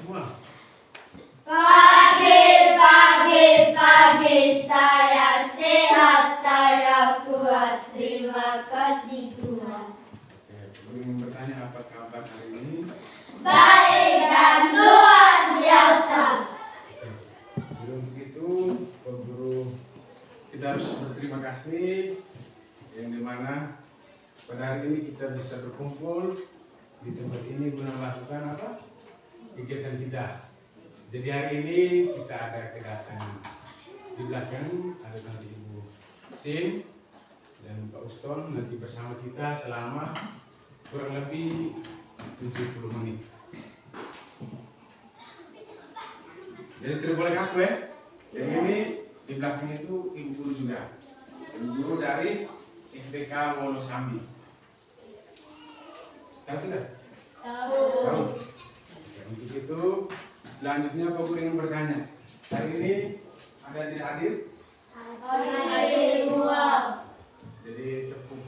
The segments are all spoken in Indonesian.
semua? Pagi saya sehat, saya kuat. Terima kasih Tuhan. Oke, ingin bertanya apa kabar hari ini? Baik dan luar biasa. Jadi untuk itu, Bapak Guru, kita harus berterima kasih yang dimana pada hari ini kita bisa berkumpul di tempat ini guna melakukan apa? Kegiatan kita. Jadi hari ini kita ada kedatangan di belakang ada nanti Ibu Sim dan Pak Uston nanti bersama kita selama kurang lebih 70 menit. Jadi tidak boleh kaku ya. Yang ini di belakang itu Ibu Guru juga. Ibu Guru dari SDK Wonosambi. Tahu tidak? Tahu. Ya, untuk itu selanjutnya Bapak Guru ingin bertanya. Hari ini ada yang tidak hadir? Hadir semua. Jadi tepuk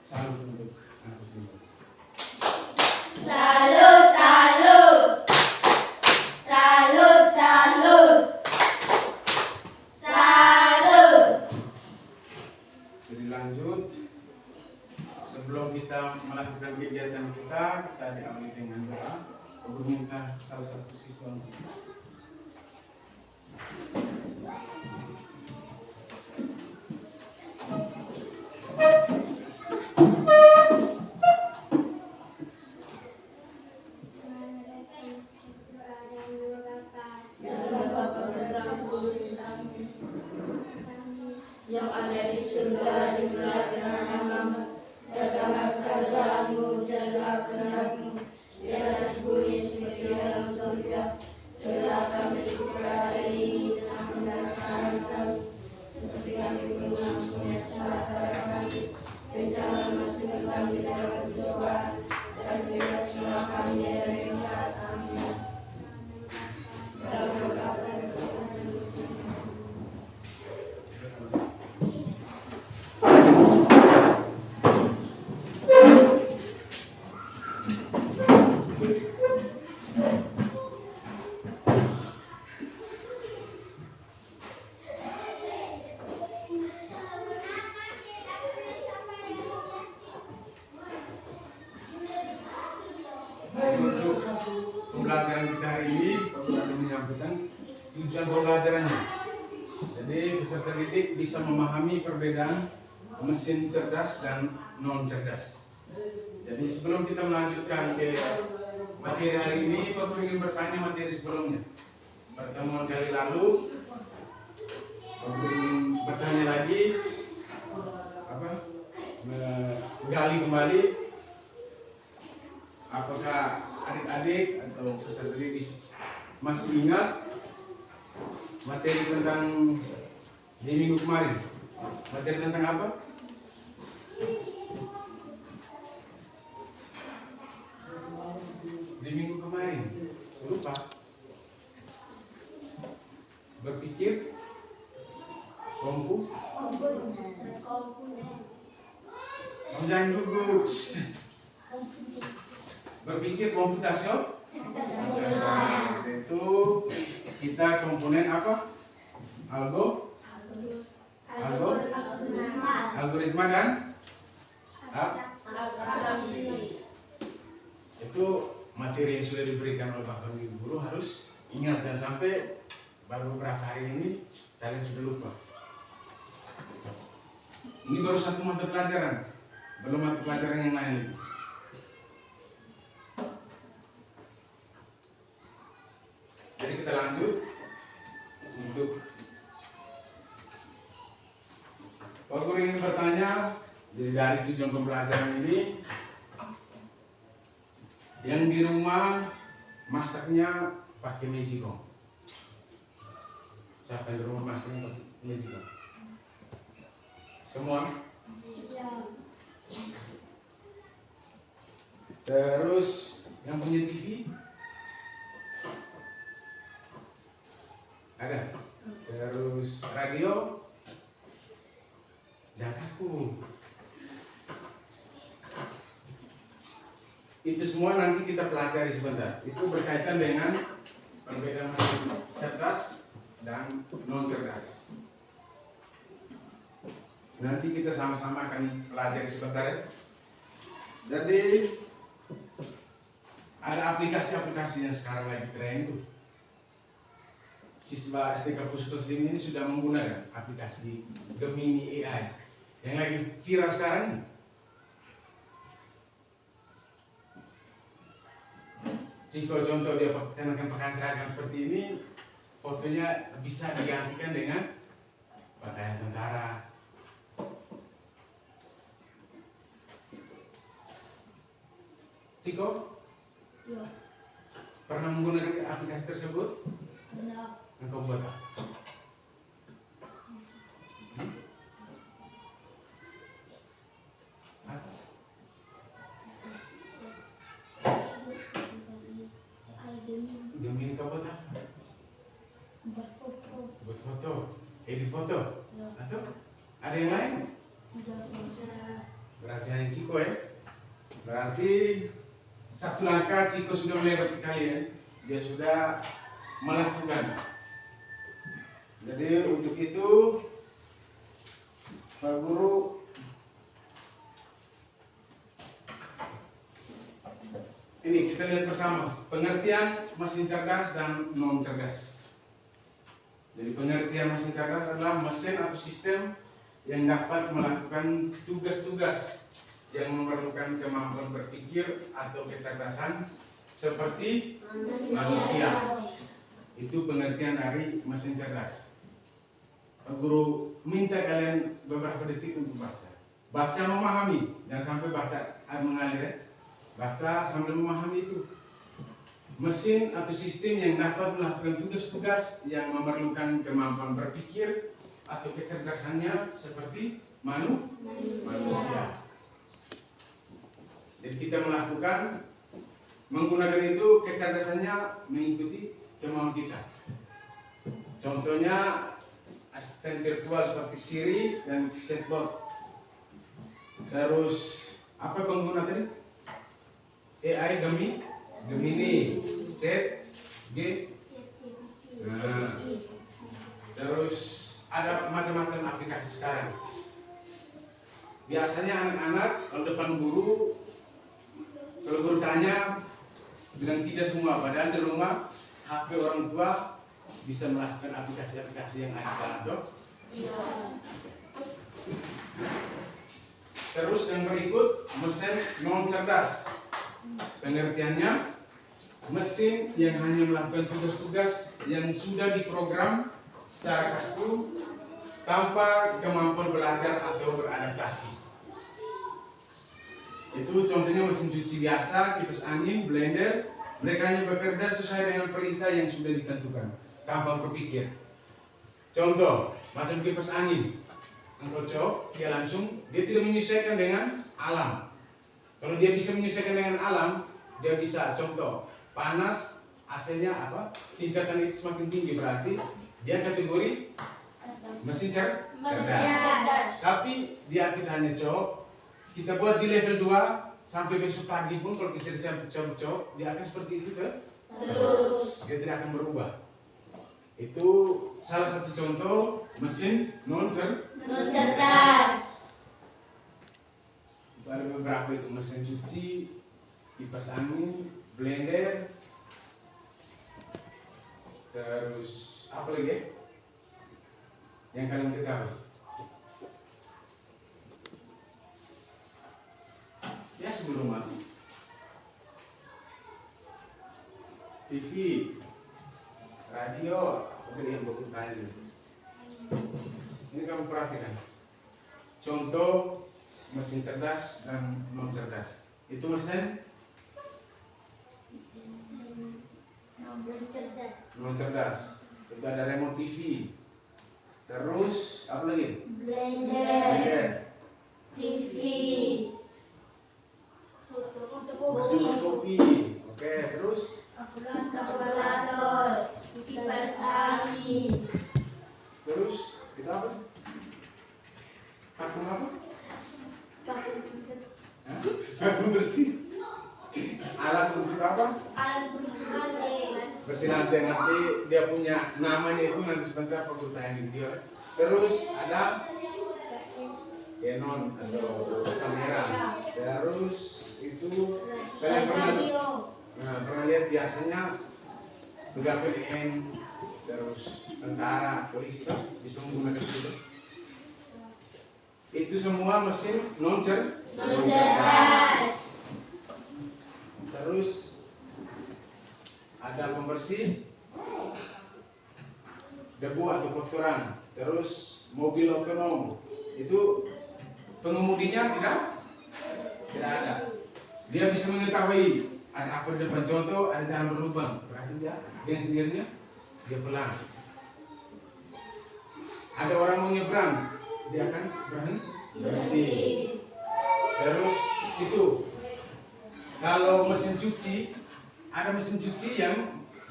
salut untuk anak semua. Salut, salut. Salut, salut. Salut. Jadi lanjut. Sebelum kita melakukan kegiatan kita diawali dengan doa. Bapak Guru minta salah satu siswa untuk yang ada di surga, dimuliakan namamu, datanglah kerajaanmu, jadilah kehendakmu di atas bumi seperti dalam surga. Berilah kami juga hari ini dan ampunilah kesalahan kami, seperti kami pun mengampuni kesalahan kami. Dan jangan masukkan kami dalam pencobaan, dan bebaskanlah kami dari yang jahat. Amin. Dalam nama Bapa dan Putra dan Roh Kudus. Untuk pembelajaran kita hari ini, Bapak Guru akan menyampaikan tujuan pembelajarannya. Jadi peserta didik bisa memahami perbedaan mesin cerdas dan non cerdas. Jadi sebelum kita melanjutkan ke materi hari ini, Bapak Guru ingin bertanya materi sebelumnya. Pertemuan kali lalu, Bapak Guru ingin bertanya lagi, menggali kembali. Apakah adik-adik atau peserta didik masih ingat materi tentang di minggu kemarin? Materi tentang apa? Di minggu kemarin, saya lupa. Berpikir, jangan gugup. Berpikir komputasional. Itu kita komponen apa? Algoritma dan itu materi yang sudah diberikan oleh Bapak Ibu Guru harus ingat dan sampai baru beberapa hari ini kalian sudah lupa. Ini baru satu mata pelajaran, belum mata pelajaran yang lain. Jadi kita lanjut untuk Bapak Guru ingin bertanya dari tujuan pembelajaran ini, yang di rumah masaknya pakai magicom. Siapa yang di rumah masaknya pakai magicom? Semua? Terus yang punya TV? Ada. Terus radio? Jangan takut. Itu semua nanti kita pelajari sebentar. Itu berkaitan dengan perbedaan mesin cerdas dan non cerdas. Nanti kita sama-sama akan pelajari sebentar ya. Jadi ada aplikasi-aplikasi yang sekarang lagi tren tuh. Siswa SD Kampus Muslim ini sudah menggunakan aplikasi Gemini AI yang lagi viral sekarang ini. Jika contoh dia kenakan pakaian seragam seperti ini, fotonya bisa digantikan dengan pakaian tentara. Ciko? Ya. Pernah menggunakan aplikasi tersebut? Pernah. Engkau buat apa? Apa? Gemini kau buat apa? Buat foto. Buat foto, edit foto. Ya. Atau ada yang lain? Udah. Berarti hanya Ciko ya. Berarti satu langkah Ciko sudah melewati kalian. Dia sudah melakukan. Jadi untuk itu Pak Guru ini kita lihat bersama pengertian mesin cerdas dan non cerdas. Jadi pengertian mesin cerdas adalah mesin atau sistem yang dapat melakukan tugas-tugas yang memerlukan kemampuan berpikir atau kecerdasan seperti manusia. Itu pengertian dari mesin cerdas. Pak Guru minta kalian beberapa detik untuk baca. Baca memahami, jangan sampai baca mengalir ya. Baca sambil memahami itu. Mesin atau sistem yang dapat melakukan tugas-tugas yang memerlukan kemampuan berpikir atau kecerdasannya seperti manusia. Jadi kita menggunakan itu kecerdasannya mengikuti kemauan kita. Contohnya asisten virtual seperti Siri dan chatbot. Terus apa pengguna tadi? AI Gemini, Chat, Nah, terus ada macam-macam aplikasi sekarang. Biasanya anak-anak kalau depan guru, kalau guru tanya bilang tidak semua, padahal di rumah HP orang tua bisa melakukan aplikasi-aplikasi yang ada dalam doc. Terus yang berikut mesin non cerdas. Pengertiannya mesin yang hanya melakukan tugas-tugas yang sudah diprogram secara kaku tanpa kemampuan belajar atau beradaptasi. Itu contohnya mesin cuci biasa, kipas angin, blender. Mereka hanya bekerja sesuai dengan perintah yang sudah ditentukan tanpa berpikir. Contoh, macam kipas angin. Engkau cok, dia tidak menyesuaikan dengan alam. Kalau dia bisa menyesuaikan dengan alam, dia bisa contoh panas, AC-nya apa? Tingkatan itu semakin tinggi, berarti dia kategori mesin cerdas. Tapi dia kita hanya kita buat di level 2 sampai besok pagi pun kalau kita cok, dia akan seperti itu terus. Dia tidak akan berubah. Itu salah satu contoh mesin non cerdas. Ada beberapa itu mesin cuci, kipas angin, blender, terus apa lagi yang kalian ketahui? Ya sebelum mati, TV, radio, apa yang buku tanya. Ini kamu perhatikan. Contoh mesin cerdas dan non cerdas. Itu mesin non cerdas. Itu ada remote TV. Terus apa lagi? Blender. TV. Mesin kopi. Oke, terus Kalkulator. Kipas angin. Terus itu apa? Vakum apa? Vakum bersih. Alat untuk apa? Alat berhati. Bersilantai, nanti dia punya namanya itu nanti sebentar aku tanya di video. Terus ada Canon atau kamera. Terus itu kalian pernah lihat biasanya pegang PDN, terus tentara, polisi kan bisa menggunakan itu. Itu semua mesin non cerdas. Terus ada pembersih debu atau kotoran. Terus mobil otonom itu pengemudinya tidak ada. Dia bisa mengetahui ada apa di depan, contoh ada jalan berlubang, berarti dia dengan sendirinya dia pelan. Ada orang mau nyebrang, dia akan berhenti. Terus itu kalau mesin cuci, ada mesin cuci yang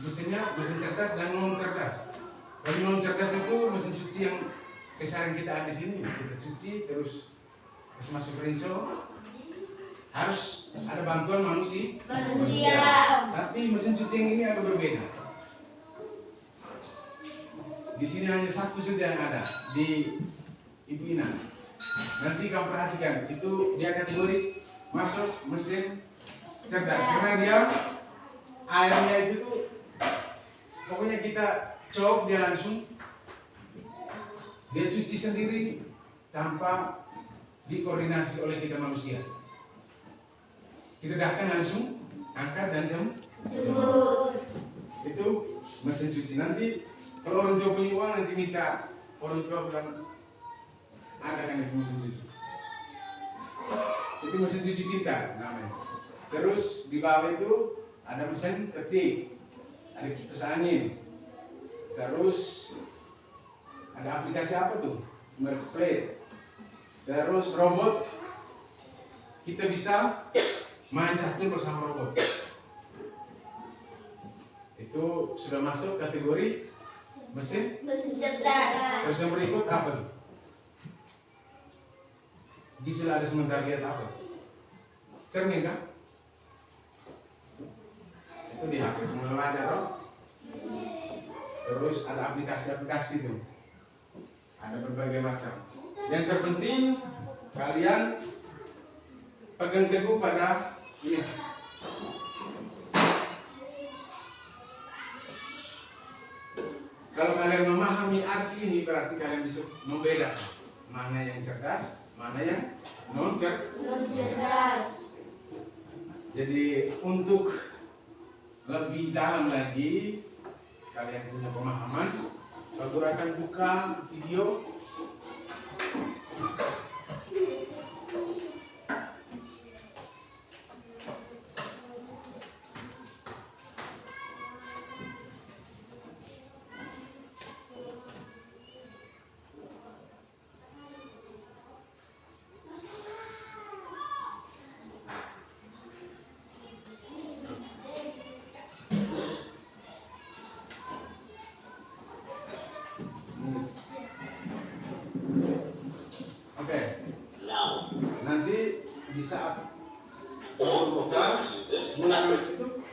mesinnya mesin cerdas dan non cerdas. Kalau non cerdas itu mesin cuci yang keseharian kita ada di sini, kita cuci terus masuk rinso, harus ada bantuan manusia. Tapi mesin cuci yang ini agak berbeda. Di sini hanya satu saja yang ada di Ibu Ina. Nanti kamu perhatikan, itu dia kategori masuk mesin cerdas karena dia airnya itu tuh pokoknya kita cok dia langsung dia cuci sendiri tanpa dikoordinasi oleh kita manusia. Kita datang langsung angkat dan jemur. Itu mesin cuci. Nanti kalau orang tua punya uang nanti minta orang tua bilang ada kan itu mesin cuci. Itu mesin cuci kita namanya. Terus di bawah itu ada mesin ketik, ada kipas angin. Terus ada aplikasi apa tuh? Merplay. Terus robot, kita bisa main catur bersama robot. Itu sudah masuk kategori mesin cerdas. Terus yang berikut apa tuh? Bisa ada sebentar lihat apa? Cermin kan? Itu di HP mulai aja toh. Terus ada aplikasi-aplikasi tuh. Ada berbagai macam. Yang terpenting kalian pegang teguh pada ini. Kalau kalian memahami arti ini berarti kalian bisa membedakan mana yang cerdas, mana yang non cerdas. Jadi untuk lebih dalam lagi kalian punya pemahaman, Pak Guru akan buka video. Nanti di saat buka menggunakan itu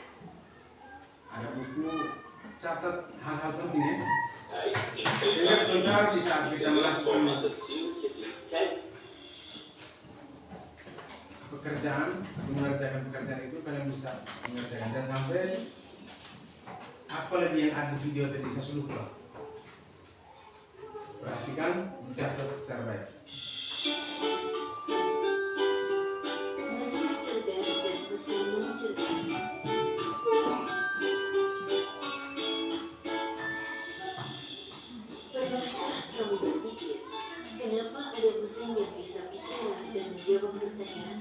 ada buku catat hal-hal penting ya. Sehingga sebentar di saat kita melakukan pekerjaan, mengerjakan pekerjaan itu kalian bisa mengerjakan dan sampai apalagi yang ada di video tadi saya suruh keluar. Perhatikan, dicatat secara baik. Kenapa ada mesin yang bisa bicara dan menjawab pertanyaan,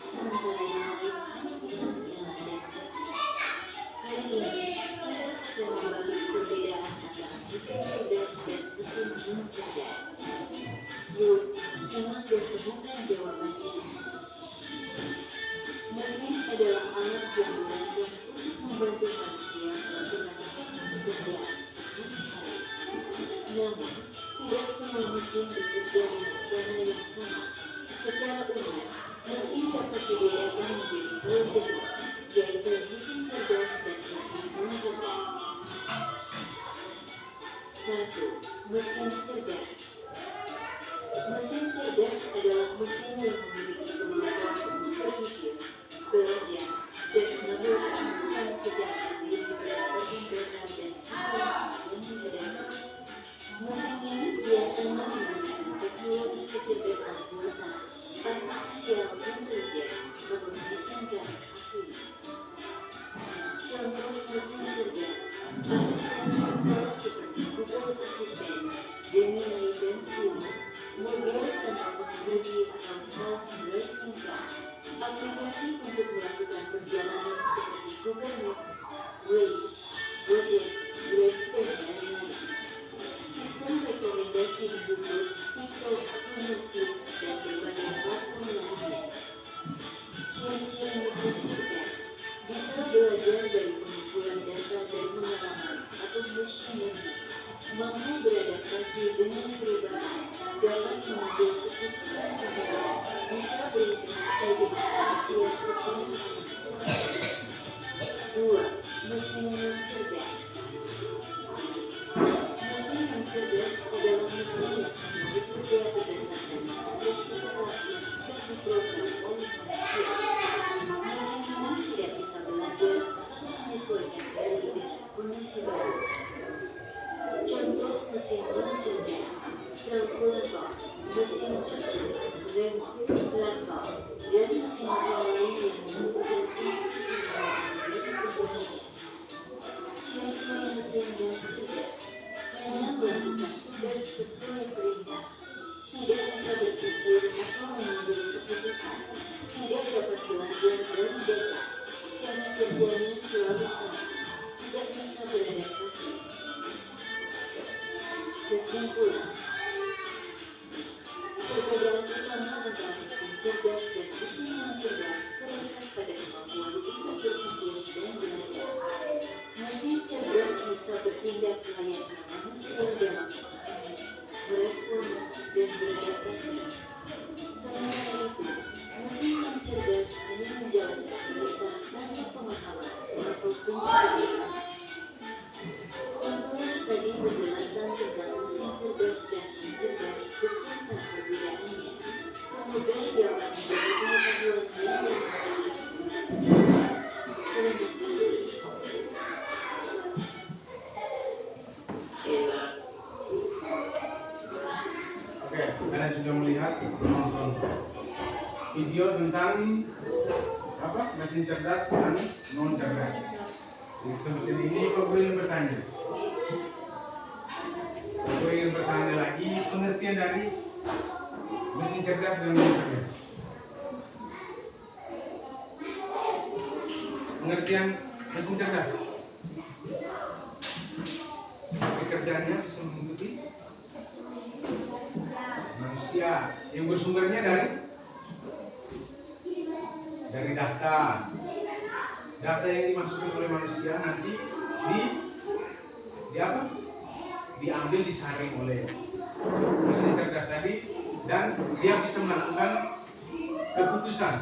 sementara yang lain hanya bisa menyala dan cerdas? Hari ini, kita akan membahas perbedaan antara mesin cerdas dan mesin non cerdas. Yuk, simak dan temukan jawabannya. Mesin adalah alat yang dirancang untuk membantu manusia dengan suatu pekerjaan sehari-hari. Namun, tidak semua mesin bekerja dengan cara yang sama. Secara umum, mesin dapat dibedakan menjadi dua jenis, Mesin cerdas. Mesin cerdas adalah mesin yang memiliki kemampuan untuk berpikir, belajar, dan mengambil keputusan secara mandiri berdasarkan data dan situasi yang dihadapi. Mesin ini biasanya menggunakan teknologi kecerdasan buatan, artificial intelligence, atau disingkat API. Contoh mesin cerdas, asisten virtual seperti Google Assistant, Gemini, dan Siri, model tanpa pengemudi atau self-driving car, aplikasi untuk melakukan perjalanan seperti Google Maps, Waze, Gojek, Grab, dan lain-lain. Sistem rekomendasi di YouTube, TikTok, Netflix, dan berbagai platform lainnya. Ciri-ciri mesin cerdas bisa belajar dari pengumpulan data dan pengalaman atau machine learning, mampu beradaptasi dengan perubahan, dapat mengambil keputusan sendiri, bisa berinteraksi dengan manusia secara otomatis. 2. Mesin yang cerdas. Mesin yang cerdas adalah mesin yang bekerja berdasarkan instruksi tetap yang sudah diprogram oleh manusia. Mesin ini tidak bisa belajar atau menyesuaikan diri dengan kondisi baru. Contoh mesin yang cerdas: kalkulator, mesin cuci, remote, laptop, dan mesin-mesin lain yang membutuhkan instruksi dari penggunanya. Ciri-ciri mesin yang cerdas: hanya melakukan tugas sesuai perintah, tidak bisa berpikir atau mengambil keputusan, tidak dapat belajar dari data, cara kerjanya selalu sama, tidak bisa beradaptasi. Kesimpulan: perbedaan utama antara mesin cerdas dan mesin non cerdas terletak pada kemampuan untuk berpikir dan belajar. Mesin cerdas bisa bertindak layaknya manusia dalam memahami, merespons, dan beradaptasi. Sementara itu, mesin non cerdas hanya menjalankan perintah tanpa pemahaman atau penyesuaian. Itulah tadi penjelasan tentang mesin cerdas dan non cerdas beserta perbedaannya. Semoga dapat menjadi pengetahuan yang bermanfaat. Terima kasih. Oke, kalian sudah melihat menonton video tentang apa mesin cerdas dan non cerdas. Seperti ini, kau ingin bertanya. Kau ingin bertanya lagi pengertian dari mesin cerdas dan non cerdas. Pengertian mesin cerdas. Pekerjaannya bisa mengikuti manusia yang bersumbernya dari data yang dimasukkan oleh manusia nanti diambil disaring oleh mesin cerdas tadi dan dia bisa melakukan keputusan.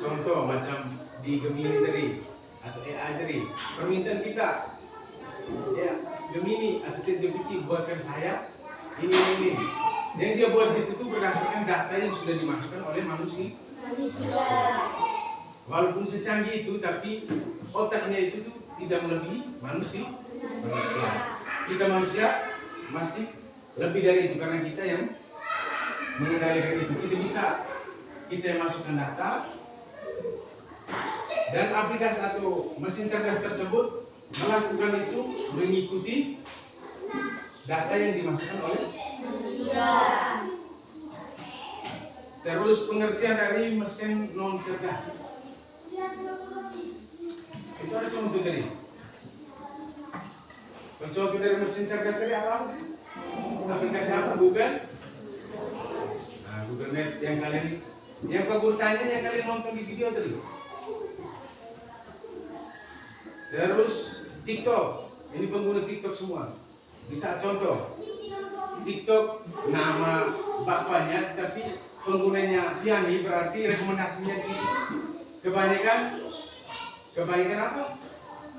Contoh macam di Gemini tadi atau AI tadi, permintaan kita ya Gemini atau ChatGPT buatkan saya ini dan dia buat itu tuh berdasarkan data yang sudah dimasukkan oleh manusia. Walaupun secanggih itu, tapi otaknya itu tuh tidak melebihi manusia. Kita manusia masih lebih dari itu karena kita yang mengendalikan itu. Kita yang masukkan data dan aplikasi atau mesin cerdas tersebut melakukan itu mengikuti data yang dimasukkan oleh manusia. Terus pengertian dari mesin non cerdas. Itu ada contoh dari. Contoh dari mesin cerdas tadi apa? Aplikasi apa? Google. Nah, Google Maps yang kau tanya yang kalian nonton di video tadi. Terus TikTok. Ini pengguna TikTok semua. Bisa contoh. TikTok nama bapaknya tapi penggunanya Vianney berarti rekomendasinya di situ. Kebanyakan apa?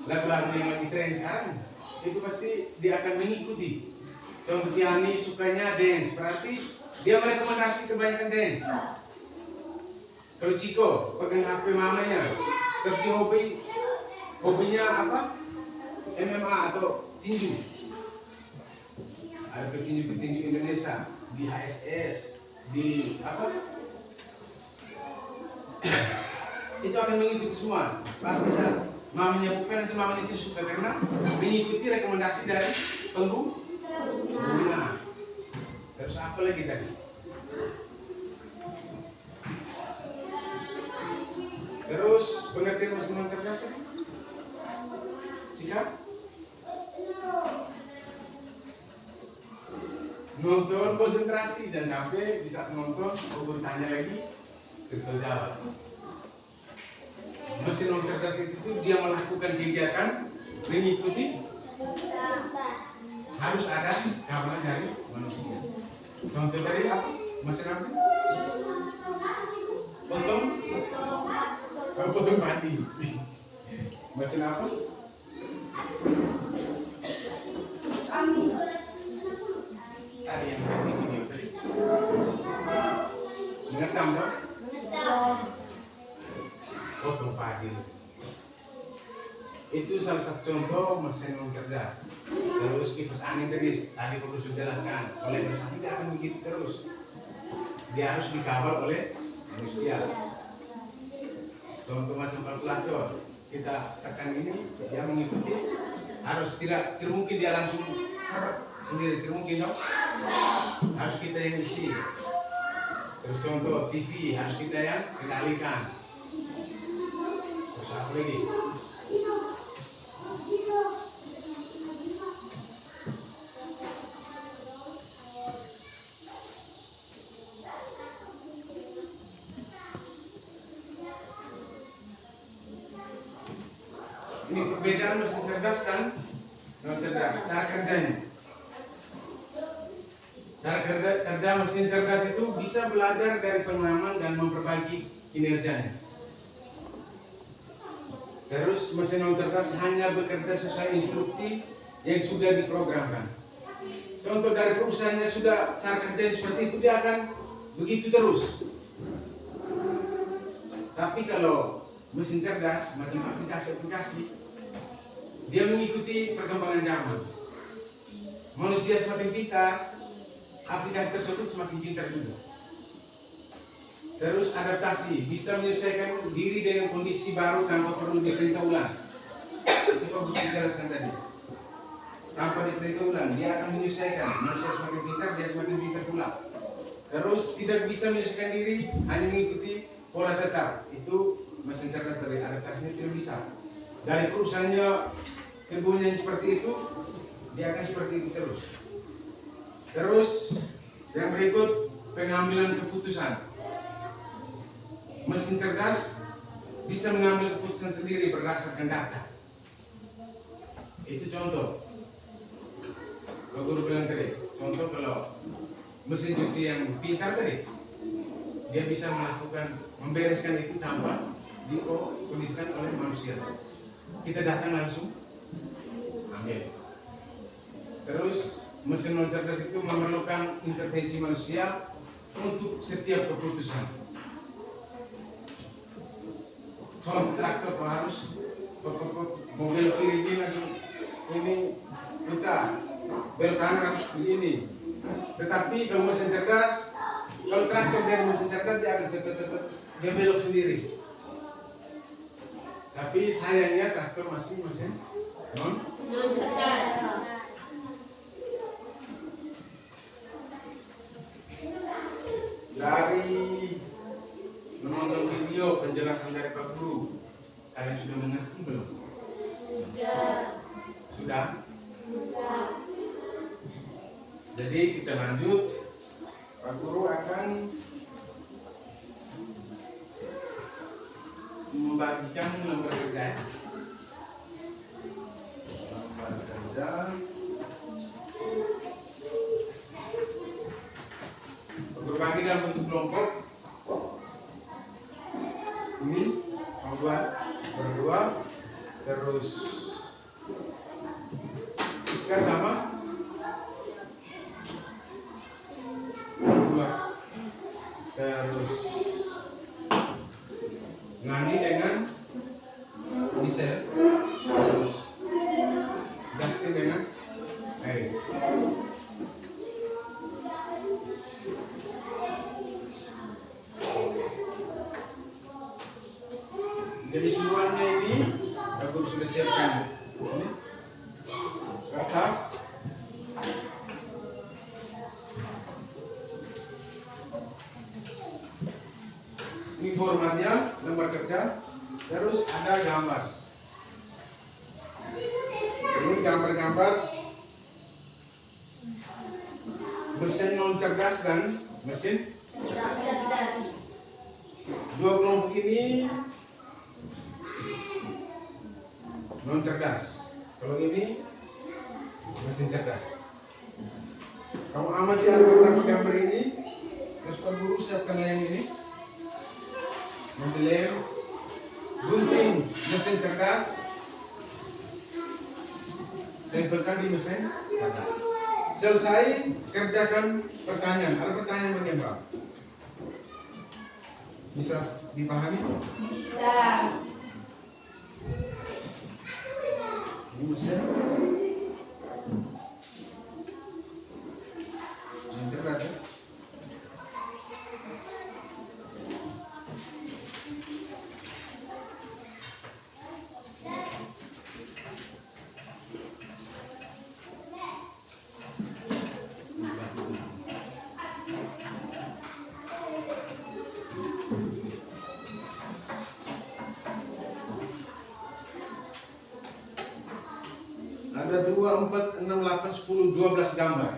Lagu-lagu yang lagi tren sekarang. itu pasti dia akan mengikuti. Contoh Tiani sukanya dance, berarti dia merekomendasi kebanyakan dance. Kalau Ciko pegang HP mamanya, terus dia hobinya apa? MMA atau tinju. Ada petinju Indonesia di HSS, di apa? Itu akan mengikuti semua. Pasti saat mamanya bukan itu mamanya tidak suka karena mengikuti rekomendasi dari pengguna. Terus apa lagi tadi? Terus pengertian mesin cerdas tadi? Sikap? Nonton konsentrasi dan sampai di saat nonton bertanya lagi terjawab. Mesin cerdas itu dia melakukan kegiatan mengikuti, harus ada kabar dari manusia. Contoh dari apa? Mesin apa? Potong padi. Mesin apa? Tadi yang tadi video tadi. Mengetam dong? Potong padi. Itu salah satu contoh mesin cerdas. Terus kipas angin tadi perlu sudah jelaskan. Oleh mesin tidak akan begitu terus. Dia harus dikawal oleh manusia. Contoh macam kalkulator, kita tekan ini, dia mengikuti. Harus tidak mungkin dia langsung sendiri, tidak mungkin dong. Harus kita yang isi. Terus contoh TV, harus kita yang kendalikan. Terus apa lagi? Ini perbedaan mesin cerdas kan non cerdas, cara kerjanya. Cara kerja mesin cerdas itu bisa belajar dari pengalaman dan memperbaiki kinerjanya. Terus mesin non cerdas hanya bekerja sesuai instruksi yang sudah diprogramkan. Contoh dari perusahaannya sudah cara kerjanya seperti itu, dia akan begitu terus. Tapi kalau mesin cerdas macam aplikasi-aplikasi, dia mengikuti perkembangan zaman. Manusia semakin pintar, aplikasi tersebut semakin pintar juga. Terus adaptasi, bisa menyesuaikan diri dengan kondisi baru tanpa perlu diperintah ulang. Itu Pak Bus jelaskan tadi. Tanpa diperintah ulang, dia akan menyesuaikan. Manusia semakin pintar, dia semakin pintar pula. Terus tidak bisa menyesuaikan diri, hanya mengikuti pola tetap. Itu mesin cerdas dari adaptasinya tidak bisa. Dari perusahaannya kebunnya yang seperti itu, dia akan seperti itu terus. Terus yang berikut, pengambilan keputusan. Mesin cerdas bisa mengambil keputusan sendiri berdasarkan data. Itu contoh. Kalau guru bilang tadi, contoh kalau mesin cuci yang pintar tadi, dia bisa melakukan, membereskan itu tanpa dikondisikan oleh manusia. Kita datang langsung ambil. Terus mesin non cerdas itu memerlukan intervensi manusia untuk setiap keputusan. Contoh traktor harus mau belok kiri ini langsung ini putar, belok kanan harus begini. Tetapi kalau mesin cerdas, kalau traktor jadi mesin cerdas, dia akan dia belok sendiri. Tapi sayangnya traktor masih mesin non cerdas. Dari menonton video penjelasan dari Pak Guru, kalian sudah mengerti belum? Sudah? Jadi kita lanjut. Pak Guru akan membagikan lembar kerja. Lembar kerja. Berbagi dalam bentuk kelompok. Ini berdua, terus Ika sama dua. Terus Nani dengan Michelle. Terus Justin dengan Eric. Jadi suruhannya ini aku sudah siapkan. Ini kertas, ini formatnya, lembar kerja, terus ada gambar. Ini gambar-gambar mesin non cerdas dan mesin cerdas. dua kelompok ini non cerdas. Kalau ini mesin cerdas. Kamu amati ada beberapa gambar ini, terus Pak Guru siapkan yang ini. Mendelem, gunting mesin cerdas, tempelkan di mesin cerdas. Selesai, kerjakan pertanyaan. Ada pertanyaan bagaimana? Bisa dipahami? Bisa. Ini mesin cerdas ya. Ada 2, 4, 6, 8, 10, 12 gambar.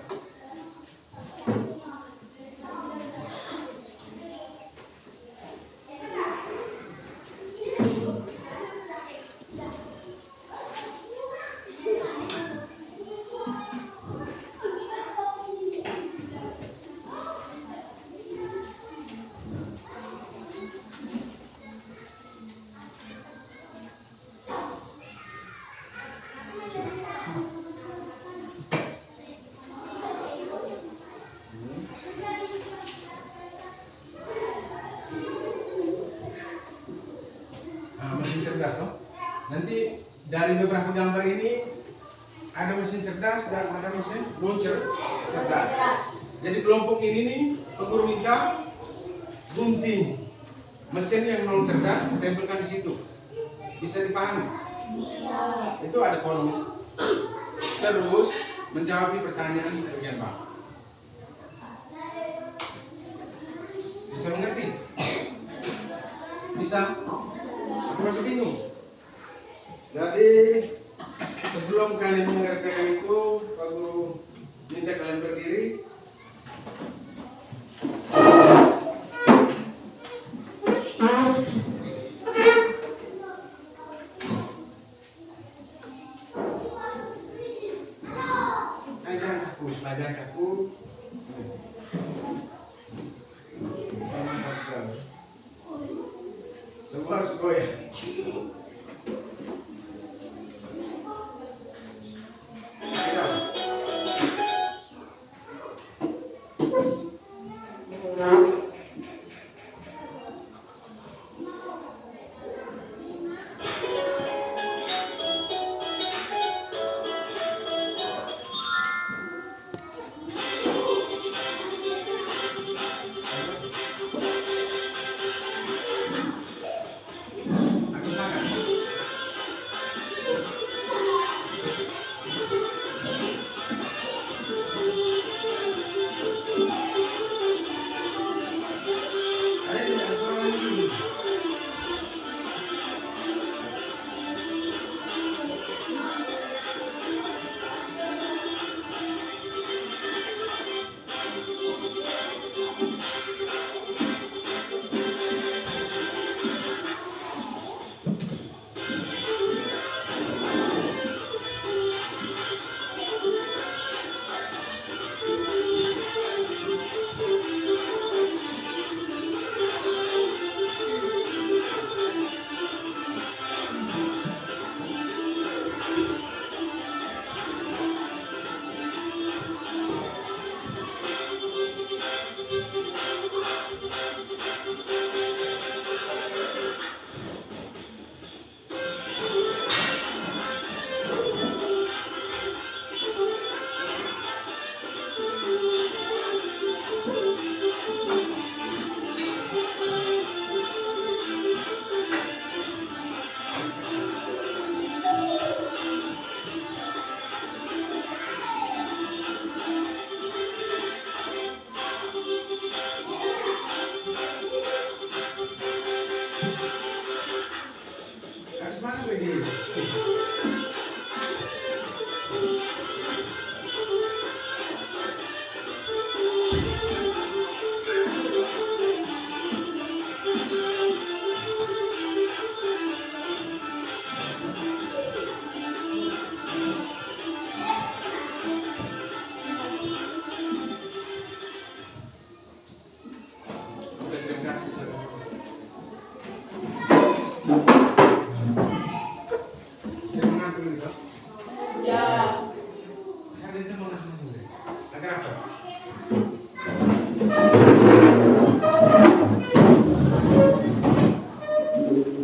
Mesin cerdas, no? Nanti dari beberapa gambar ini ada mesin cerdas dan ada mesin non cerdas. Jadi kelompok ini nih, Guru minta gunting mesin yang non cerdas tempelkan di situ. Bisa dipahami? Bisa. Itu ada kolom. Terus menjawab pertanyaan bagian bawah. Bisa mengerti? Bisa? Aku masih bingung. Jadi sebelum kalian mengerjakan itu, Pak Guru minta kalian berdiri. Jangan kaku, belajar kaku. Semua harus goyah. Angkat tangan. Widih. Oke, terima kasih. Saya mengatur gitu. Ya. Ada itu mau langsung deh. Ada apa?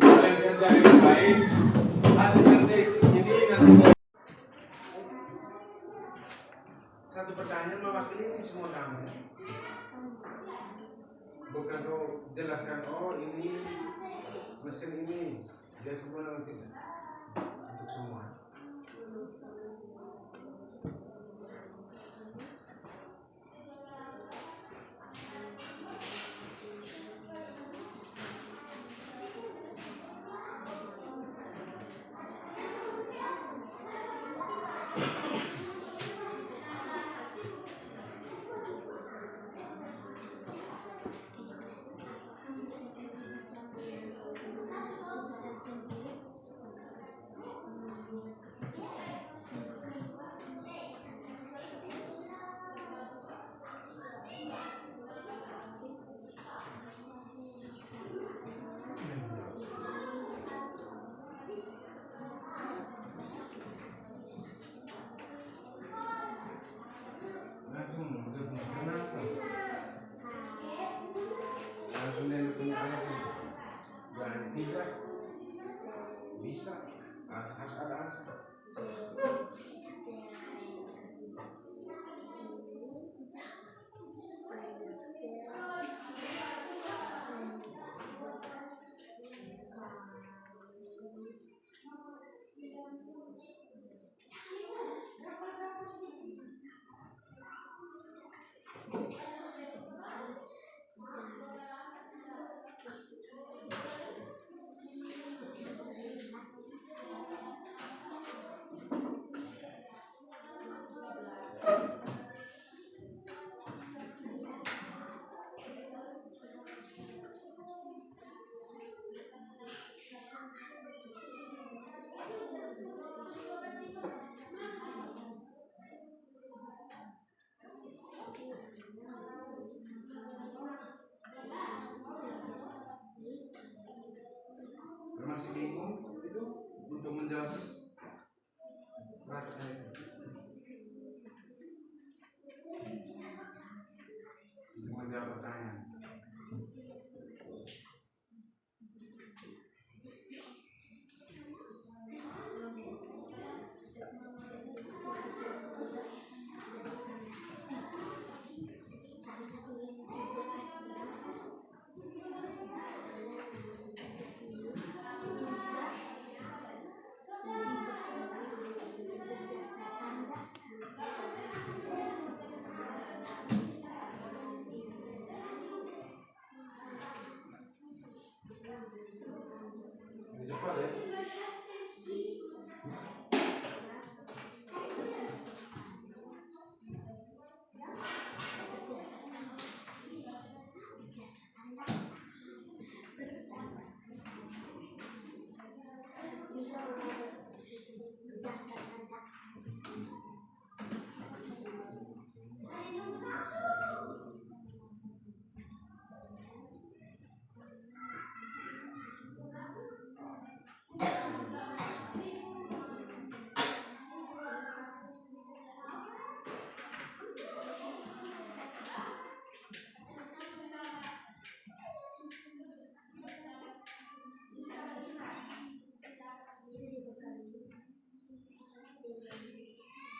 Kalian kerja yang baik, hasil nanti ini nanti. Satu pertanyaan mewakili ini semua kamu. Bukan kau jelaskan, oh ini mesin ini dia kemana tidak untuk semua. Langsung dari punya alasan. Berani tidak bisa, harus ada alasan. Masih bingung itu untuk menjelas perhatian itu. Untuk menjawab pertanyaan. Cepat ya.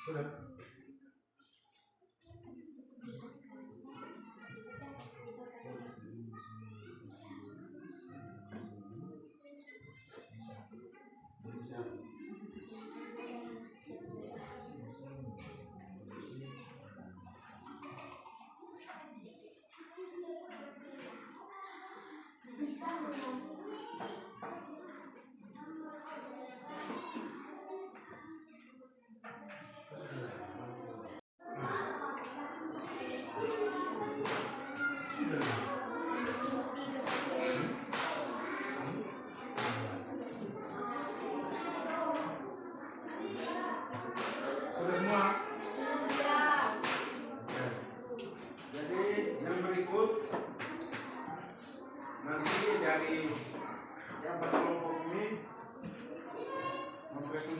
Sudah.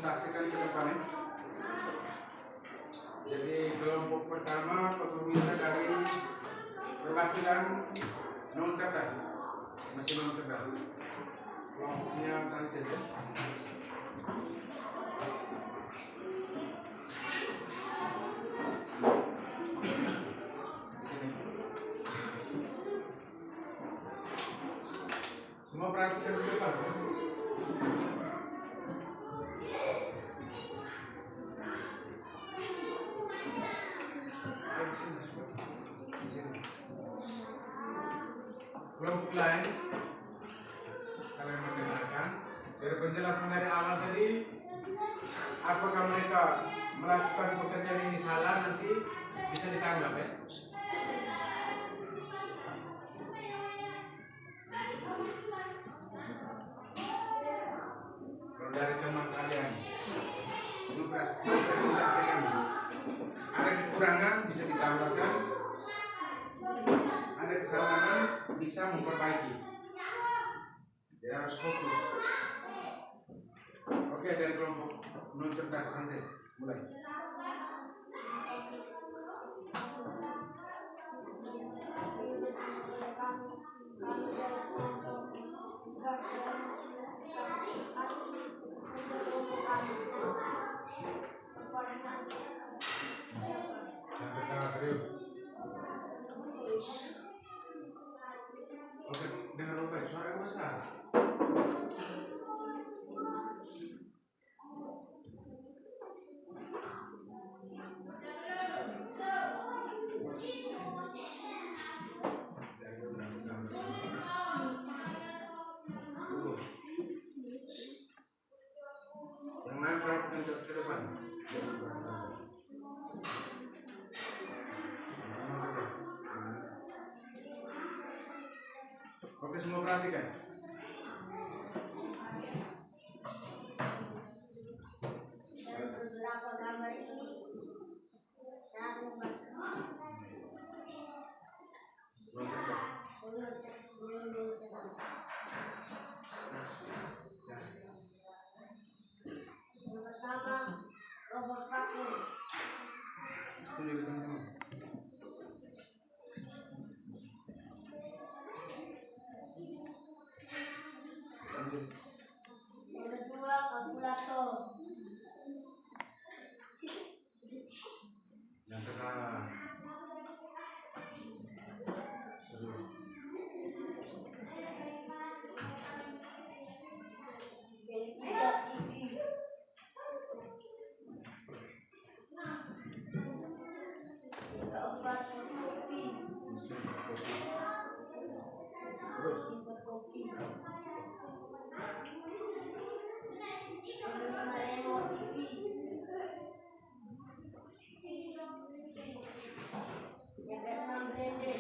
presentasikan ke depannya. Jadi kelompok pertama pemerintah dari perwakilan non cerdas, masih non cerdas. Kelompoknya Sanchez ya. Semua perhatikan ke depan. Kelompok lain, kalian mendengarkan dari penjelasan dari Allah tadi, apakah mereka melakukan pekerjaan ini salah, nanti bisa ditangkap ya. Kalau dari teman kalian mempresentasikan ada kekurangan bisa ditambahkan, ada kesalahan bisa memperbaiki. Jadi harus fokus. Oke, dari kelompok non cerdas Sanchez mulai. Yang pertama serius. Oke, dengar baik, suara besar. Yang lain perhatikan ke depan. Oke, semua perhatikan. Beberapa gambar ini sangat membahas yang pertama robot vakum. Setuju teman-teman. Yang kedua kalkulator. Yang ketiga serius. Yang ketiga TV. Yang keempat fotokopi. Mesin fotokopi. Terus Mesin fotokopi. Yang kelima remote TV. Yang keenam blender.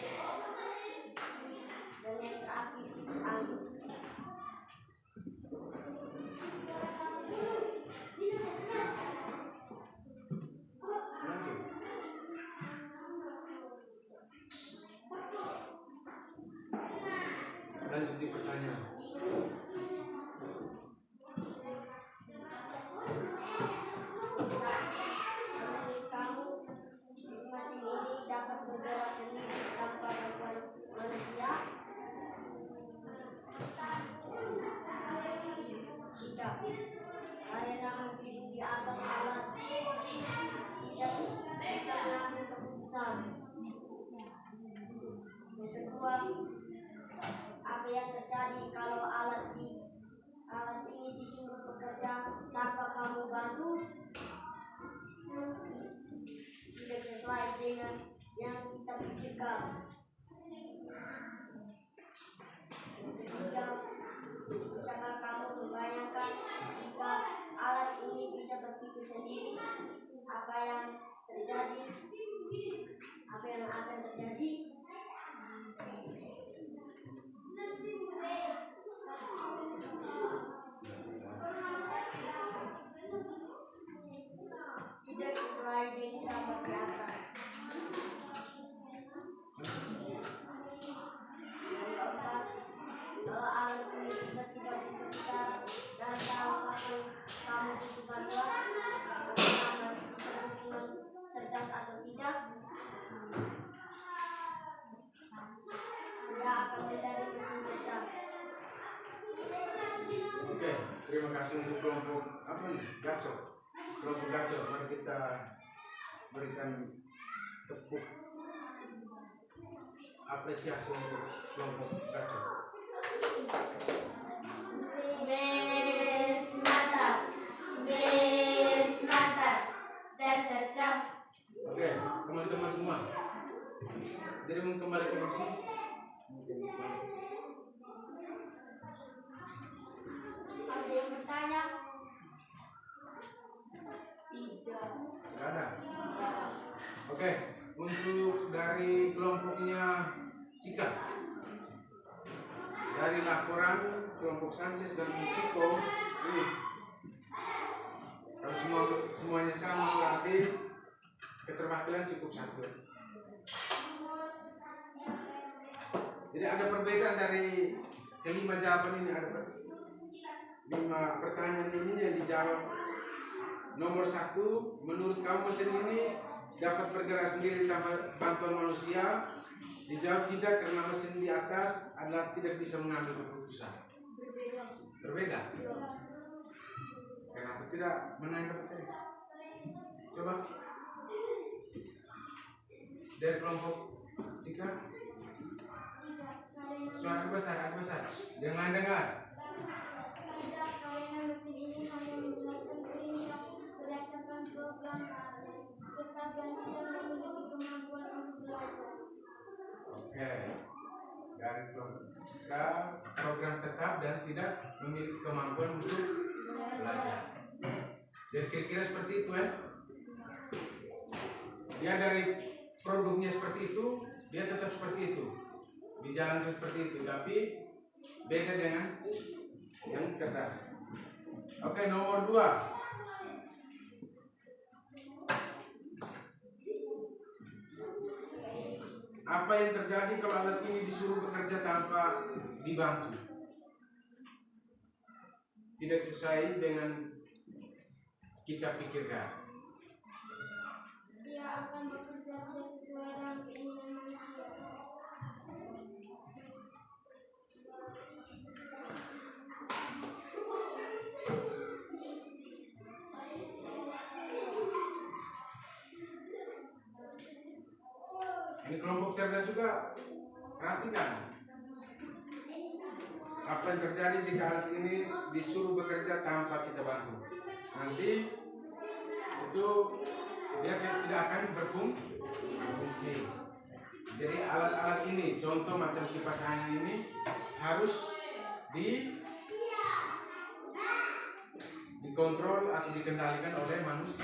Dan yang terakhir kipas angin. lanjut. Lanjut di pertanyaan. Menurut kamu, mesin ini dapat bergerak sendiri tanpa bantuan manusia? Tidak, karena mesin di atas alat tidak bisa mengambil keputusan. Yang kedua, apa yang terjadi kalau alat ini disuruh bekerja tanpa kamu bantu? Tidak sesuai dengan yang kita pikirkan. Yang ketiga, bisakah kamu membayangkan jika alat ini bisa berpikir sendiri, apa yang terjadi? Apa yang akan terjadi? Tidak sesuai dengan gambar di atas. Yang keempat, kalau alat ini tiba-tiba bisa bicara dan tahu kamu butuh bantuan, terima kasih untuk kelompok apa nih? Gacok. Kelompok Gacok, mari kita berikan tepuk apresiasi untuk kelompok Gacok. Bes mantap, bes mantap, caca. Oke, teman-teman semua. Jadi mau kembali ke kursi. Ada yang bertanya? Tidak. Tidak ada. Oke, untuk dari kelompoknya Cika, dari laporan kelompok Sanchez dan Chico ini, kalau semuanya sama berarti keterwakilan cukup satu. Jadi ada perbedaan dari kelima jawaban ini, ada 5 pertanyaan ini yang dijawab. Nomor 1, menurut kamu mesin ini dapat bergerak sendiri tanpa bantuan manusia? Dijawab tidak, karena mesin di atas adalah tidak bisa mengambil keputusan. Berbeda. Kenapa tidak menangkap ini? Coba dari kelompok Cika. Suara besar. Jangan dengar. Tidak, karena mesin ini hanya menjelaskan perintah berdasarkan program tetap dan tidak memiliki kemampuan untuk belajar. Oke. Dari kelompok Cika, program tetap dan tidak memiliki kemampuan untuk belajar. Jadi kira-kira seperti itu ya. Dia dari produknya seperti itu, dia tetap seperti itu. Dijalankan seperti itu, tapi beda dengan yang cerdas. Oke, nomor 2. Apa yang terjadi kalau alat ini disuruh bekerja tanpa dibantu? Tidak sesuai dengan kita pikirkan. Dia akan bekerja tidak sesuai dengan keinginan manusia. Ini kelompok cerdas juga, perhatikan. Apa yang terjadi jika alat ini disuruh bekerja tanpa kita bantu? Nanti itu dia tidak akan berfungsi. Jadi alat-alat ini, contoh macam kipas angin ini harus dikontrol atau dikendalikan oleh manusia.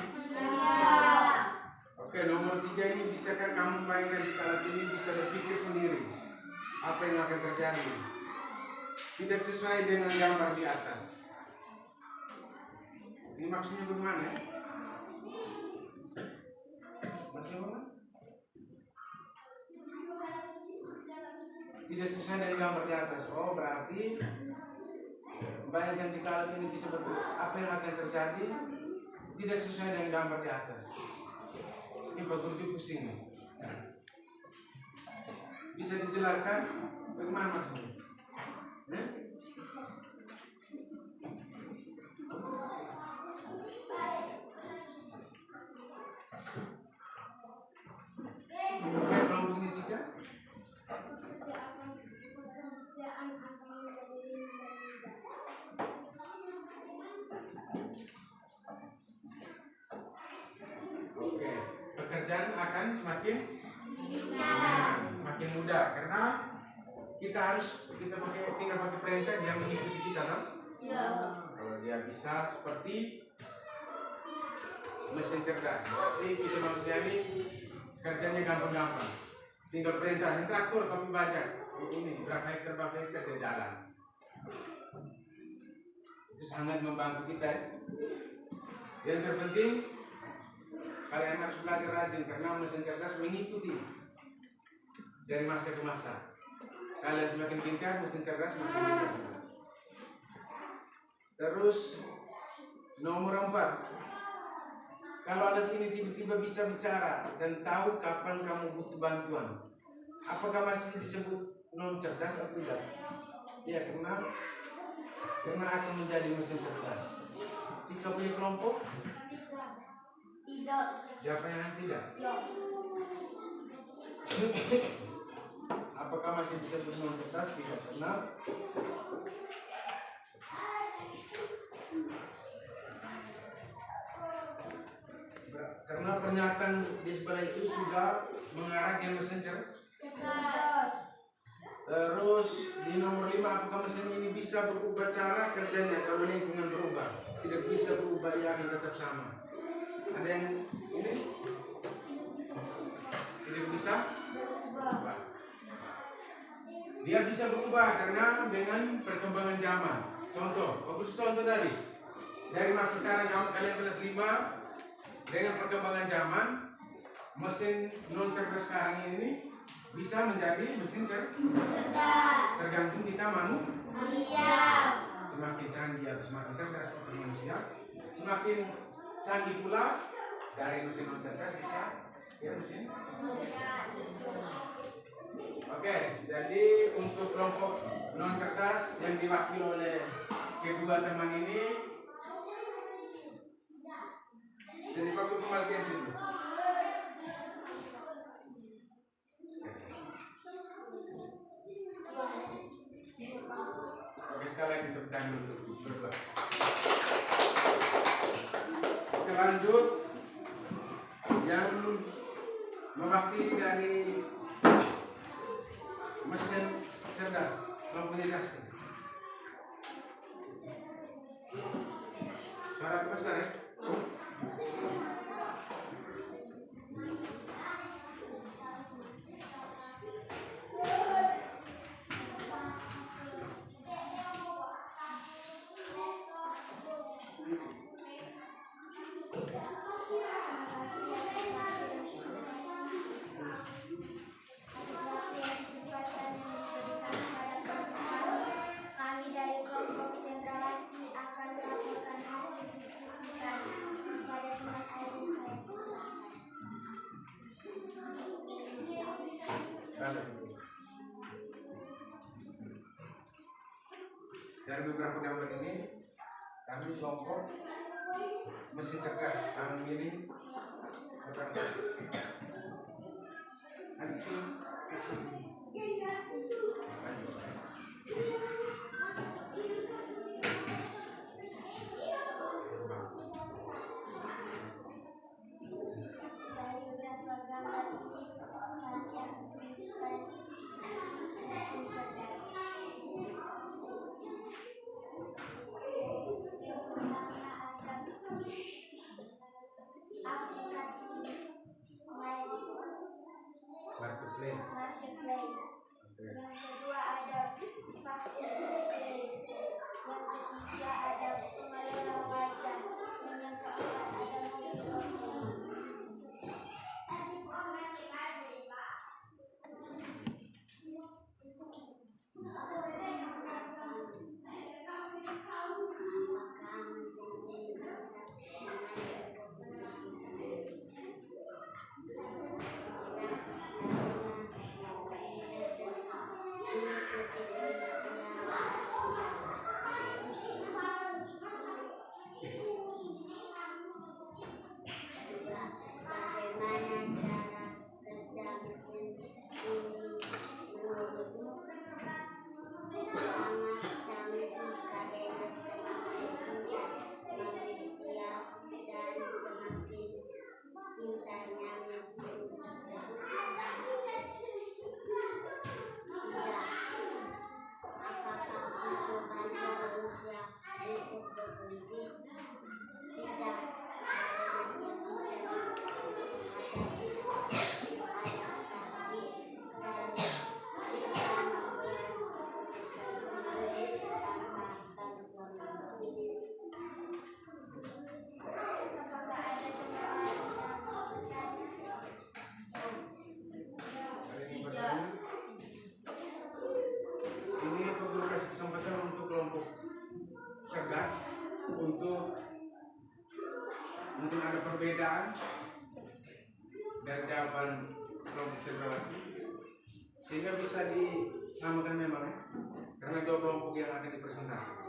Oke, nomor 3 ini, bisakah kamu bayangkan jika alat ini bisa berpikir sendiri? Apa yang akan terjadi? Tidak sesuai dengan gambar di atas. Ini maksudnya bagaimana? Maksudnya apa? Tidak sesuai dengan gambar di atas. Oh, berarti bayangkan jika alat ini bisa berpikir, apa yang akan terjadi? Tidak sesuai dengan gambar di atas. Ini Pak Guru pusing nih. Bisa dijelaskan bagaimana maksudnya? Kelompok ini Cika? Pekerjaan akan menjadi ringan dan mudah. Oke, pekerjaan akan semakin ringan, semakin mudah karena kita tinggal pakai perintah, dia mengikuti kita, kan? Ya. Kalau dia bisa seperti mesin cerdas, berarti kita manusia ini kerjanya gampang-gampang. Tinggal perintah, ini traktor kopi baca, ini berapa hektar dia jalan. Itu sangat membantu kita. Yang terpenting kalian harus belajar rajin karena mesin cerdas mengikuti dari masa ke masa. Kalian semakin pintar, mesin cerdas semakin pintar. Terus nomor 4, kalau alat ini tiba-tiba bisa bicara dan tahu kapan kamu butuh bantuan, apakah masih disebut non cerdas atau tidak? Ya, karena karena akan menjadi mesin cerdas. Jika punya kelompok, Tidak. siapa yang tidak? Siap. Apakah masih bisa non cerdas? Tidak, karena pernyataan di sebelah itu sudah mengarah ke mesin cerdas. Terus di nomor 5, apakah mesin ini bisa berubah cara kerjanya kalau lingkungan berubah? Tidak bisa berubah, ya akan tetap sama. Ada yang ini tidak bisa berubah. Dia bisa berubah karena dengan perkembangan zaman. Contoh tadi. Dari masa sekarang kalian kelas 5, dengan perkembangan zaman, mesin non cerdas sekarang ini bisa menjadi mesin cerdas. Tergantung kita manusia. Semakin canggih atau semakin cerdas seperti manusia, semakin canggih pula dari mesin non cerdas bisa ya mesin. Oke, jadi untuk kelompok non cerdas yang diwakili oleh kedua teman ini, jadi waktu kembalikan sini. Oke, sekali lagi tepuk tangan dulu berdua. Oke, lanjut. Yang mewakili dari mesin cerdas, kelompoknya Justin. Suara besar ya? Kami dari kelompok generasi akan melaporkan hasil diskusi kami kepada teman air yang saya persilahkan. Dari beberapa gambar ini, kami kelompok mesin cerdas kami memilih kecil. Dari beberapa gambar ini kami akan tunjukkan mesin cerdas. Yang pertama ada aplikasi Marketplace. Yang kedua ada vacuum cleaner. Yang ketiga ada pengelola wajah. Dan yang keempat ada mobil otonom. Bagaimana cara kerja mesin ini menurutmu? Sangat canggih karena semakin pintar manusia dan semakin pintarnya mesin tersebut. Tidak. Apakah untuk bantu manusia untuk berfungsi? Tidak. Karena bisa adaptasi dan bisa membuat keputusan sendiri tanpa bantuan manusia. Apakah ada jawaban Tidak. Ini perlu kasih kesempatan untuk kelompok cerdas untuk mungkin ada perbedaan dari jawaban kelompok cerdas sehingga bisa disamakan memang ya, karena dua kelompok yang akan dipresentasikan.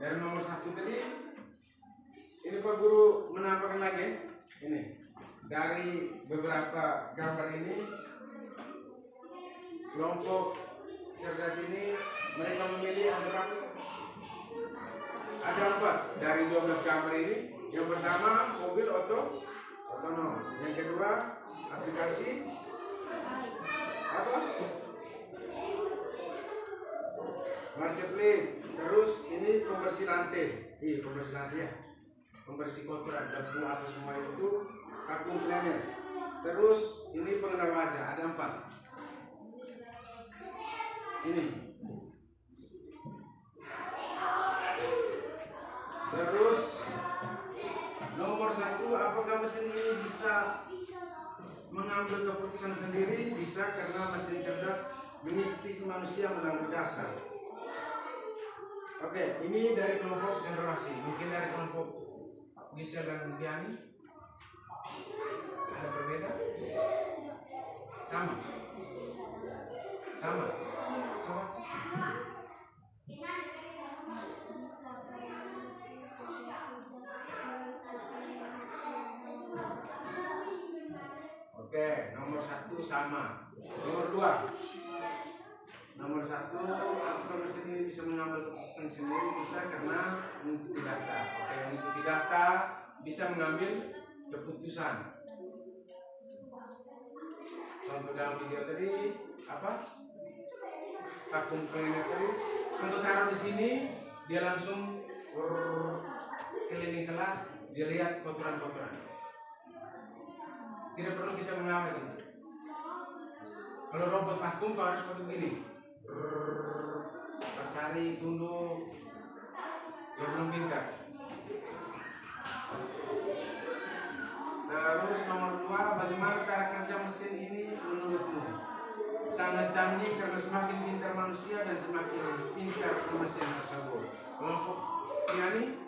Dari nomor 1 tadi, ini Pak Guru menampakkan lagi. Ini dari beberapa gambar ini, kelompok cerdas ini mereka memilih ada 4 dari 12 gambar ini. Yang pertama mobil otonom, yang kedua aplikasi apa? Marketplace. Terus ini pembersih lantai, ya. Pembersih kotoran, debu apa semua itu vacuum cleaner. Terus ini pengenal wajah, ada 4. Ini. Terus nomor 1, apakah mesin ini bisa mengambil keputusan sendiri? Bisa, karena mesin cerdas mengikuti manusia melalui data. Oke, ini dari kelompok generasi. Mungkin dari kelompok Gisel dan Diani ada berbeda? Sama? Coba. Oke, nomor 1 sama. Nomor 1, apakah mesin ini bisa mengambil keputusan sendiri? Bisa, karena mengikuti data. Oke, mengikuti data bisa mengambil keputusan. Contoh dalam video tadi apa? Vacuum cleaner tadi. Untuk taruh di sini, dia langsung keliling kelas, dia lihat kotoran-kotoran. Tidak perlu kita mengawasi. Kalau robot vakum kau harus pakai begini. Cari tunduk yang belum pintar. Terus nomor 2, bagaimana cara kerja mesin ini menurutmu? Sangat canggih, karena semakin pintar manusia dan semakin pintar mesin tersebut. Kelompok Tiani?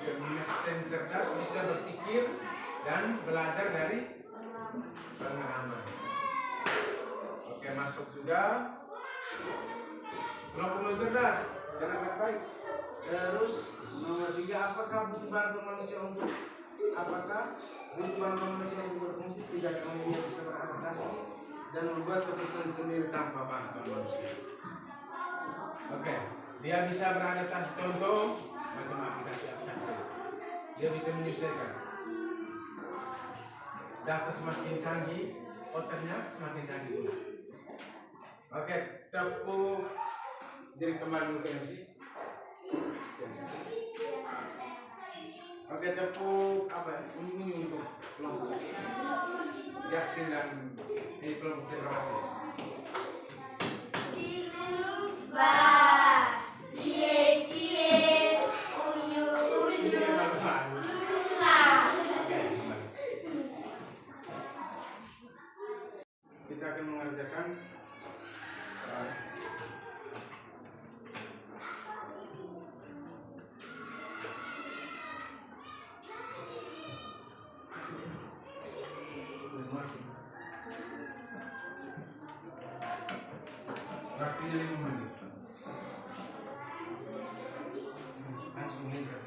Mesin cerdas bisa berpikir dan belajar dari pengalaman. Oke, masuk juga. Kelompok cerdas, dengan baik. Terus nomor 3, apakah butuh bantuan manusia untuk berfungsi? Tidak, karena dia bisa beradaptasi dan membuat keputusan sendiri tanpa bantuan manusia. Oke, dia bisa beradaptasi. Contoh macam aplikasi. Dia bisa menyesuaikan. Data semakin canggih, otaknya semakin canggih pula. Oke, tepuk. Jadi kembali dulu ke MC. Oke, tepuk unyu-unyu untuk kelompok Justin dan ini kelompok generasi. Kita akan mengerjakan waktunya 5 menit. Langsung lingkas.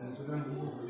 Dan sudah dulu.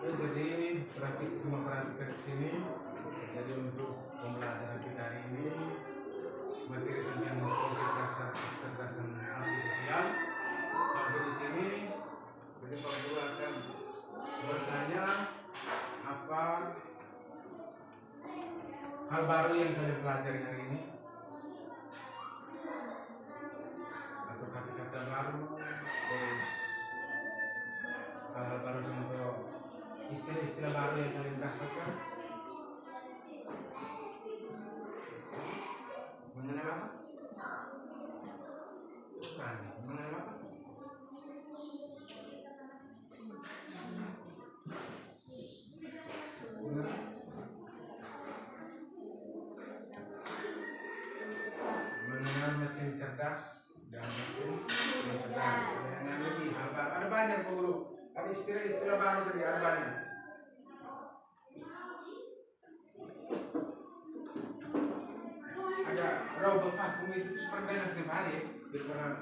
Jadi semua perhatikan di sini. Jadi untuk pembelajaran kita hari ini materi tentang kecerdasan artifisial sampai di sini. Jadi Pak Guru akan bertanya apa hal baru yang kalian pelajari hari ini, atau kata-kata baru, terus hal-hal baru, contoh istilah-istilah baru yang kalian dapatkan. Mengenai apa? Mengenai apa? Mengenai mesin cerdas dan mesin cerdas. Yang lebih ada banyak Pak Guru. Ada istilah-istilah baru tadi, ada banyak. Ada robot vakum itu seperti yang setiap hari di pernah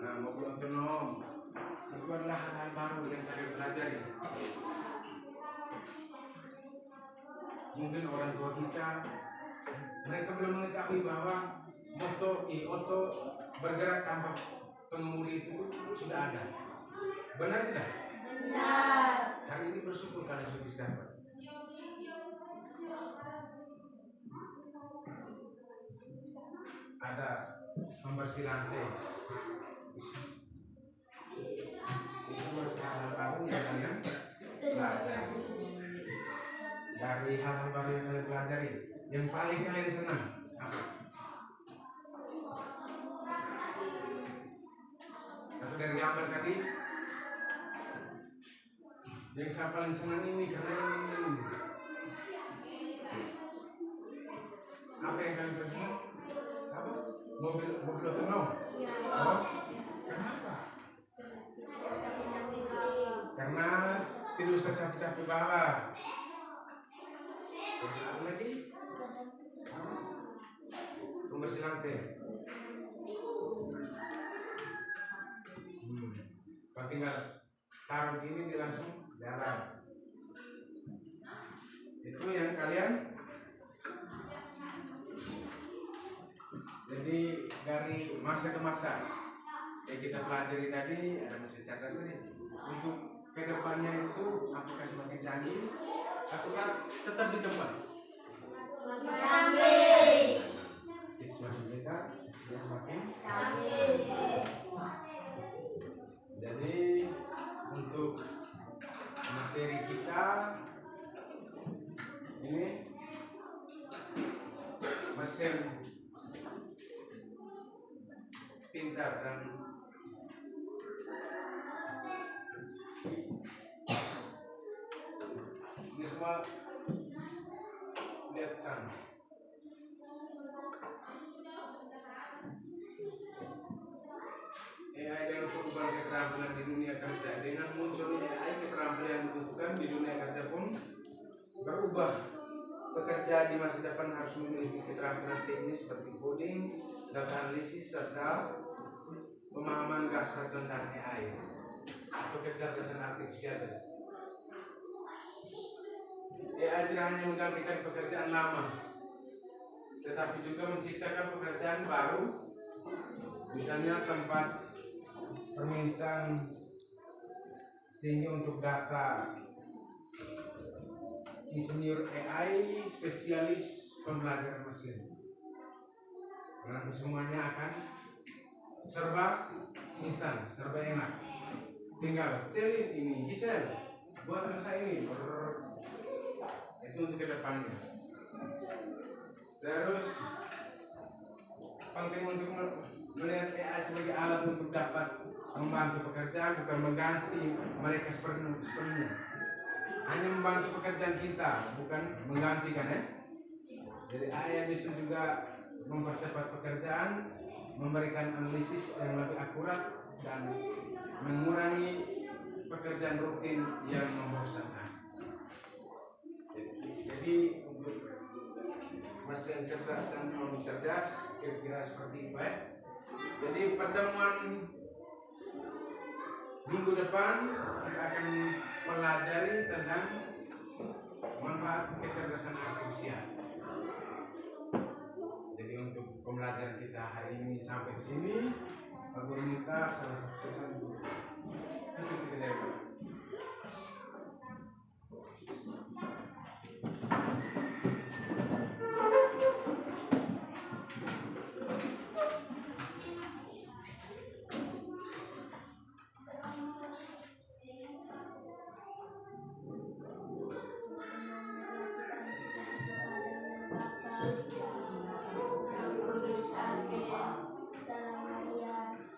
nah, mobil otonom itu adalah hal-hal baru yang kalian pelajari. Mungkin orang tua kita mereka belum mengetahui bahwa oto bergerak tanpa pengemudi itu sudah ada. Benar tidak? Benar. Hari ini bersyukur kalian sudah bisa dapat. Ada membersih lantai. Itu masih hal-hal baru yang kalian pelajari. Dari hal-hal baru yang kalian pelajari, yang paling kalian senang apa? Atau dari gambar tadi, yang saya paling senang ini karena ini. Apa yang kalian senang? Apa? Mobil otonom. Oh, kenapa? Karena tidak usah capek-capek bawa. Terus apa lagi? Pembersih lantai. Kalau tinggal taruh gini dia langsung jalan. Itu yang kalian. Jadi dari masa ke masa yang kita pelajari tadi, ada mesin cerdas tadi. Untuk kedepannya itu apakah semakin canggih ataukah tetap di tempat? Semakin canggih. Itu semakin dekat, dia semakin Canggih. Jadi untuk materi kita ini mesin pintar dan ini semua lihat sana. AI dengan perubahan keterampilan di dunia kerja, dengan munculnya AI keterampilan yang dibutuhkan di dunia kerja pun berubah. Pekerja di masa depan harus memiliki keterampilan teknis seperti coding, data analisis, serta pemahaman dasar tentang AI atau kecerdasan artifisial. AI tidak hanya menggantikan pekerjaan lama, tetapi juga menciptakan pekerjaan baru, misalnya tempat permintaan tinggi untuk data, insinyur AI, spesialis pembelajaran mesin. Nanti semuanya akan serba instan, serba enak. Tinggal cari ini, Gisel, buatkan saya ini. Itu untuk kedepannya. Terus penting untuk melihat AI sebagai alat untuk dapat membantu pekerjaan, bukan mengganti mereka sepenuhnya. Hanya membantu pekerjaan kita, bukan menggantikan ya. Jadi AI bisa juga mempercepat pekerjaan, memberikan analisis yang lebih akurat dan mengurangi pekerjaan rutin yang membosankan. Jadi untuk mesin cerdas dan non cerdas kira-kira seperti itu ya. Jadi pertemuan minggu depan kita akan pelajari tentang manfaat kecerdasan artifisial. Jadi untuk pembelajaran kita hari ini sampai di sini, Pak Guru minta salah satu tutup kita dari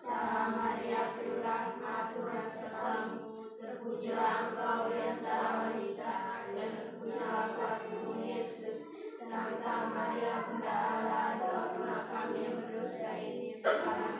Salam Maria, penuh rahmat, Tuhan sertamu. Terpujilah engkau di antara wanita, dan terpujilah buah tubuhmu Yesus. Santa Maria, Bunda Allah, doakanlah kami yang berdosa ini sekarang